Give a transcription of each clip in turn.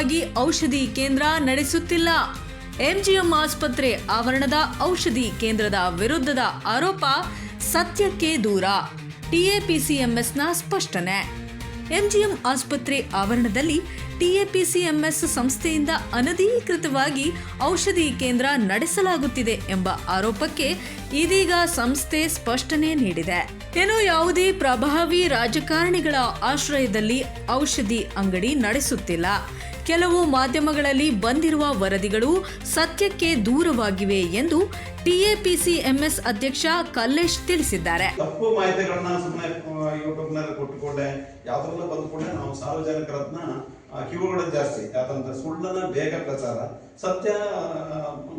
ಅನುಕೂಲಕ್ಕಾಗಿ ಔಷಧಿ ಕೇಂದ್ರ ನಡೆಸುತ್ತಿಲ್ಲ. ಎಂಜಿಎಂ ಆಸ್ಪತ್ರೆ ಆವರಣದ ಔಷಧಿ ಕೇಂದ್ರದ ವಿರುದ್ಧದ ಆರೋಪ ಸತ್ಯಕ್ಕೆ ದೂರ. ಟಿಎಪಿಸಿಎಂಎಸ್ನ ಸ್ಪಷ್ಟನೆ. ಎಂಜಿಎಂ ಆಸ್ಪತ್ರೆ ಆವರಣದಲ್ಲಿ ಟಿಎಪಿಸಿಎಂಎಸ್ ಸಂಸ್ಥೆಯಿಂದ ಅನಧಿಕೃತವಾಗಿ ಔಷಧಿ ಕೇಂದ್ರ ನಡೆಸಲಾಗುತ್ತಿದೆ ಎಂಬ ಆರೋಪಕ್ಕೆ ಇದೀಗ ಸಂಸ್ಥೆ ಸ್ಪಷ್ಟನೆ ನೀಡಿದೆ. ಯಾವುದೇ ಪ್ರಭಾವಿ ರಾಜಕಾರಣಿಗಳ ಆಶ್ರಯದಲ್ಲಿ ಔಷಧಿ ಅಂಗಡಿ ನಡೆಸುತ್ತಿಲ್ಲ. ಕೆಲವು ಮಾಧ್ಯಮಗಳಲ್ಲಿ ಬಂದಿರುವ ವರದಿಗಳು ಸತ್ಯಕ್ಕೆ ದೂರವಾಗಿವೆ ಎಂದು ಟಿಎಪಿಸಿಎಂಎಸ್ ಅಧ್ಯಕ್ಷ ಕಲ್ಲೇಶ್ ತಿಳಿಸಿದ್ದಾರೆ. ತಪ್ಪು ಮಾಹಿತಿಗಳನ್ನ ಸುಮ್ಮನೆ ಯೂಟ್ಯೂಬ್ನಲ್ಲಿ ಕೊಟ್ಟುಕೊಂಡೆ ಯಾವ್ದ್ರಲ್ಲ ಬಂದುಕೊಂಡೆ ನಾವು ಸಾರ್ವಜನಿಕರನ್ನ ಕಿವುಗಳು ಜಾಸ್ತಿ. ಯಾಕಂದ್ರೆ ಸುಳ್ಳನ್ನ ಬೇಗ ಪ್ರಚಾರ, ಸತ್ಯ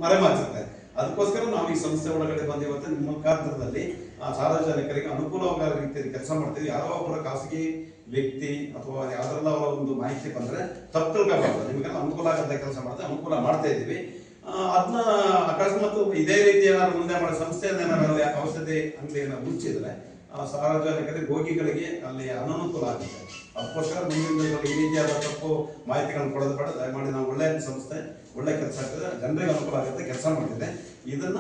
ಮರೆಮಾಚುತ್ತೆ. ಅದಕ್ಕೋಸ್ಕರ ನಾವು ಈ ಸಂಸ್ಥೆ ಒಳಗಡೆ ಬಂದಿವತ್ತು ನಿಮ್ಮ ಮುಖಾಂತರದಲ್ಲಿ ಸಾರ್ವಜನಿಕರಿಗೆ ಅನುಕೂಲವಾದ ರೀತಿಯಲ್ಲಿ ಕೆಲಸ ಮಾಡ್ತೀವಿ. ಯಾರೋ ಒಬ್ಬರ ಖಾಸಗಿ ವ್ಯಕ್ತಿ ಅಥವಾ ಯಾವ್ದ್ರಲ್ಲ ಅವರ ಒಂದು ಮಾಹಿತಿ ಬಂದ್ರೆ ತಪ್ಪು ತಿಳ್ಕೋಬಾರ್ದು. ನಿಮಗೆಲ್ಲ ಅನುಕೂಲ ಆಗಂತ ಕೆಲಸ ಮಾಡ್ತಾ ಅನುಕೂಲ ಮಾಡ್ತಾ ಇದ್ದೀವಿ. ಅದನ್ನ ಅಕಸ್ಮಾತ್ ಇದೇ ರೀತಿ ಏನಾದ್ರು ಮುಂದೆ ಮಾಡೋ ಸಂಸ್ಥೆ ಏನಾದ್ರು ಔಷಧಿ ಅಂಗಡಿ ಏನಾದ್ರು ಮುಚ್ಚಿದ್ರೆ ಸಾರ್ವಜನಿಕರಿಗೆ ರೋಗಿಗಳಿಗೆ ಅಲ್ಲಿ ಅನನುಕೂಲ ಆಗುತ್ತೆ. ಅದಕ್ಕೋಸ್ಕರ ಮುಂದಿನ ಈ ರೀತಿಯಾದ ತಪ್ಪು ಮಾಹಿತಿಗಳನ್ನು ಕೊಡೋದು ಬೇಡ. ದಯಮಾಡಿ ನಾವು ಒಳ್ಳೆಯ ಸಂಸ್ಥೆ, ಒಳ್ಳೆ ಕೆಲಸ ಆಗ್ತದೆ, ಜನರಿಗೆ ಅನುಕೂಲ ಆಗುತ್ತೆ, ಕೆಲಸ ಮಾಡ್ತಿದೆ. ಇದನ್ನ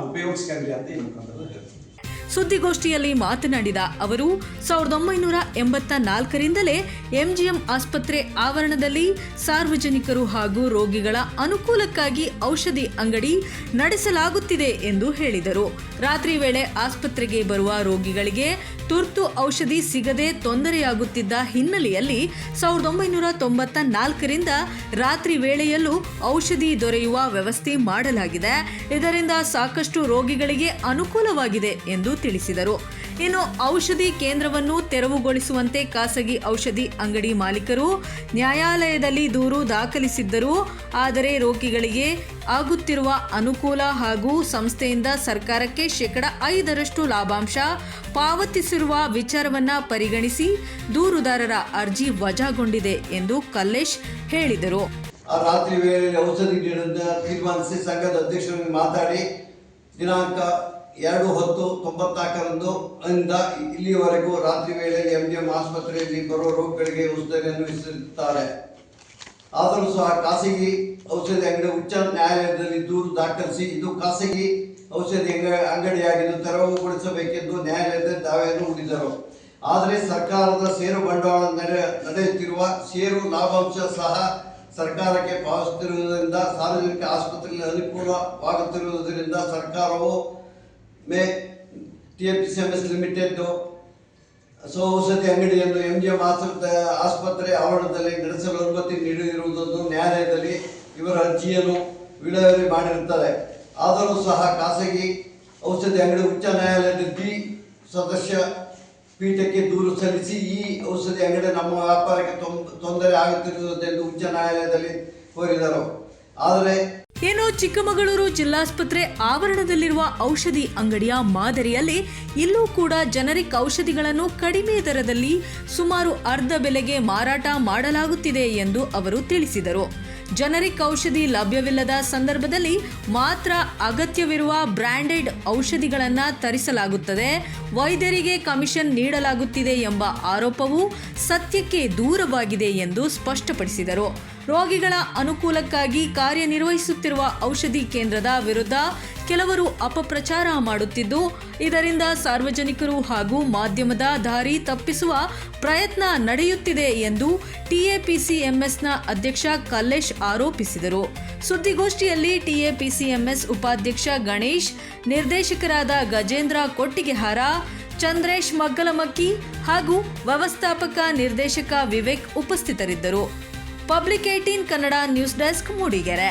ಉಪಯೋಗಿಸ್ಕೊಂಡ್ರಿ ಅಂತ ಈ ಮುಖಾಂತರ ಹೇಳ್ತೀವಿ. ಸುದ್ದಿಗೋಷ್ಠಿಯಲ್ಲಿ ಮಾತನಾಡಿದ ಅವರು 1984ರಿಂದಲೇ ಎಂಜಿಎಂ ಆಸ್ಪತ್ರೆ ಆವರಣದಲ್ಲಿ ಸಾರ್ವಜನಿಕರು ಹಾಗೂ ರೋಗಿಗಳ ಅನುಕೂಲಕ್ಕಾಗಿ ಔಷಧಿ ಅಂಗಡಿ ನಡೆಸಲಾಗುತ್ತಿದೆ ಎಂದು ಹೇಳಿದರು. ರಾತ್ರಿ ವೇಳೆ ಆಸ್ಪತ್ರೆಗೆ ಬರುವ ರೋಗಿಗಳಿಗೆ ತುರ್ತು ಔಷಧಿ ಸಿಗದೆ ತೊಂದರೆಯಾಗುತ್ತಿದ್ದ ಹಿನ್ನೆಲೆಯಲ್ಲಿ 1994ರಿಂದ ರಾತ್ರಿ ವೇಳೆಯಲ್ಲೂ ಔಷಧಿ ದೊರೆಯುವ ವ್ಯವಸ್ಥೆ ಮಾಡಲಾಗಿದೆ. ಇದರಿಂದ ಸಾಕಷ್ಟು ರೋಗಿಗಳಿಗೆ ಅನುಕೂಲವಾಗಿದೆ ಎಂದು ತಿಳಿಸಿದರು. ಇನ್ನು ಔಷಧಿ ಕೇಂದ್ರವನ್ನು ತೆರವುಗೊಳಿಸುವಂತೆ ಖಾಸಗಿ ಔಷಧಿ ಅಂಗಡಿ ಮಾಲೀಕರು ನ್ಯಾಯಾಲಯದಲ್ಲಿ ದೂರು ದಾಖಲಿಸಿದ್ದರು. ಆದರೆ ರೋಗಿಗಳಿಗೆ ಆಗುತ್ತಿರುವ ಅನುಕೂಲ ಹಾಗೂ ಸಂಸ್ಥೆಯಿಂದ ಸರ್ಕಾರಕ್ಕೆ 5% ಲಾಭಾಂಶ ಪಾವತಿಸಿರುವ ವಿಚಾರವನ್ನ ಪರಿಗಣಿಸಿ ದೂರುದಾರರ ಅರ್ಜಿ ವಜಾಗೊಂಡಿದೆ ಎಂದು ಕಲ್ಲೇಶ್ ಹೇಳಿದರು. ರಾತ್ರಿ ವೇಳೆಯಲ್ಲಿ ಔಷಧಿ ನೀಡಲು ತೀರ್ಮಾನಿಸಿ ಸಂಘದ ಅಧ್ಯಕ್ಷರನ್ನು ಮಾತಾಡಿ ದಿನಾಂಕ 2/10/94 ಇಂದ ಇಲ್ಲಿಯವರೆಗೂ ರಾತ್ರಿ ವೇಳೆಯಲ್ಲಿ ಎಂಜಿಎಂ ಆಸ್ಪತ್ರೆಯಲ್ಲಿ ಬರುವ ರೋಗಿಗಳಿಗೆ ಔಷಧಿಯನ್ನು ವಿಸ್ತರಿಸುತ್ತಾರೆ. ಆದರೂ ಸಹ ಖಾಸಗಿ ಔಷಧಿ ಅಂಗಡಿ ಉಚ್ಚ ನ್ಯಾಯಾಲಯದಲ್ಲಿ ದೂರು ದಾಖಲಿಸಿ ಇದು ಖಾಸಗಿ ಔಷಧಿ ಅಂಗಡಿಯಾಗಿದ್ದು ತೆರವುಗೊಳಿಸಬೇಕೆಂದು ನ್ಯಾಯಾಲಯದ ದಾವೆಯನ್ನು ಹೂಡಿದರು. ಆದರೆ ಸರ್ಕಾರದ ಷೇರು ಬಂಡವಾಳ ನಡೆಯುತ್ತಿರುವ ಷೇರು ಲಾಭಾಂಶ ಸಹ ಸರ್ಕಾರಕ್ಕೆ ಪಾವತಿಸುತ್ತಿರುವುದರಿಂದ ಸಾರ್ವಜನಿಕ ಆಸ್ಪತ್ರೆಯಲ್ಲಿ ಅನುಕೂಲವಾಗುತ್ತಿರುವುದರಿಂದ ಸರ್ಕಾರವು ಟಿಎಪಿಸಿಎಂಎಸ್ ಲಿಮಿಟೆಡ್ ಔಷಧಿ ಅಂಗಡಿಯನ್ನು ಎಂಜಿಎಂ ಆಸ್ಪತ್ರೆ ಆವರಣದಲ್ಲಿ ನಡೆಸಲು ಅನುಮತಿ ನೀಡಿರುವುದನ್ನು ನ್ಯಾಯಾಲಯದಲ್ಲಿ ಇವರ ಅರ್ಜಿಯನ್ನು ವಿಲೇವಾರಿ ಮಾಡಿರುತ್ತದೆ. ಆದರೂ ಸಹ ಖಾಸಗಿ ಔಷಧಿ ಅಂಗಡಿ ಉಚ್ಚ ನ್ಯಾಯಾಲಯದ ಸದಸ್ಯ ಪೀಠಕ್ಕೆ ದೂರು ಸಲ್ಲಿಸಿ ಈ ಔಷಧಿ ಅಂಗಡಿ ನಮ್ಮ ವ್ಯಾಪಾರಕ್ಕೆ ತೊಂದರೆ ಆಗುತ್ತಿರುವುದೆಂದು ಉಚ್ಚ ನ್ಯಾಯಾಲಯದಲ್ಲಿ ಕೋರಿದರು. ಆದರೆ ಚಿಕ್ಕಮಗಳೂರು ಜಿಲ್ಲಾಸ್ಪತ್ರೆ ಆವರಣದಲ್ಲಿರುವ ಔಷಧಿ ಅಂಗಡಿಯ ಮಾದರಿಯಲ್ಲಿ ಇಲ್ಲೂ ಕೂಡ ಜನರಿಕ್ ಔಷಧಿಗಳನ್ನು ಕಡಿಮೆ ದರದಲ್ಲಿ ಸುಮಾರು ಅರ್ಧ ಬೆಲೆಗೆ ಮಾರಾಟ ಮಾಡಲಾಗುತ್ತಿದೆ ಎಂದು ಅವರು ತಿಳಿಸಿದರು. ಜನರಿಕ್ ಔಷಧಿ ಲಭ್ಯವಿಲ್ಲದ ಸಂದರ್ಭದಲ್ಲಿ ಮಾತ್ರ ಅಗತ್ಯವಿರುವ ಬ್ರಾಂಡೆಡ್ ಔಷಧಿಗಳನ್ನು ತರಿಸಲಾಗುತ್ತದೆ. ವೈದ್ಯರಿಗೆ ಕಮಿಷನ್ ನೀಡಲಾಗುತ್ತಿದೆ ಎಂಬ ಆರೋಪವು ಸತ್ಯಕ್ಕೆ ದೂರವಾಗಿದೆ ಎಂದು ಸ್ಪಷ್ಟಪಡಿಸಿದರು. ರೋಗಿಗಳ ಅನುಕೂಲಕ್ಕಾಗಿ ಕಾರ್ಯನಿರ್ವಹಿಸುತ್ತಿರುವ ಔಷಧಿ ಕೇಂದ್ರದ ವಿರುದ್ಧ ಕೆಲವರು ಅಪಪ್ರಚಾರ ಮಾಡುತ್ತಿದ್ದು, ಇದರಿಂದ ಸಾರ್ವಜನಿಕರು ಹಾಗೂ ಮಾಧ್ಯಮದ ದಾರಿ ತಪ್ಪಿಸುವ ಪ್ರಯತ್ನ ನಡೆಯುತ್ತಿದೆ ಎಂದು ಟಿಎಪಿಸಿಎಂಎಸ್ನ ಅಧ್ಯಕ್ಷ ಕಲ್ಲೇಶ್ ಆರೋಪಿಸಿದರು. ಸುದ್ದಿಗೋಷ್ಠಿಯಲ್ಲಿ ಟಿಎಪಿಸಿಎಂಎಸ್ ಉಪಾಧ್ಯಕ್ಷ ಗಣೇಶ್, ನಿರ್ದೇಶಕರಾದ ಗಜೇಂದ್ರ ಕೊಟ್ಟಿಗೆಹಾರ, ಚಂದ್ರೇಶ್ ಮಗ್ಗಲಮಕ್ಕಿ ಹಾಗೂ ವ್ಯವಸ್ಥಾಪಕ ನಿರ್ದೇಶಕ ವಿವೇಕ್ ಉಪಸ್ಥಿತರಿದ್ದರು. Public 18 Kannada news desk, Mudigere.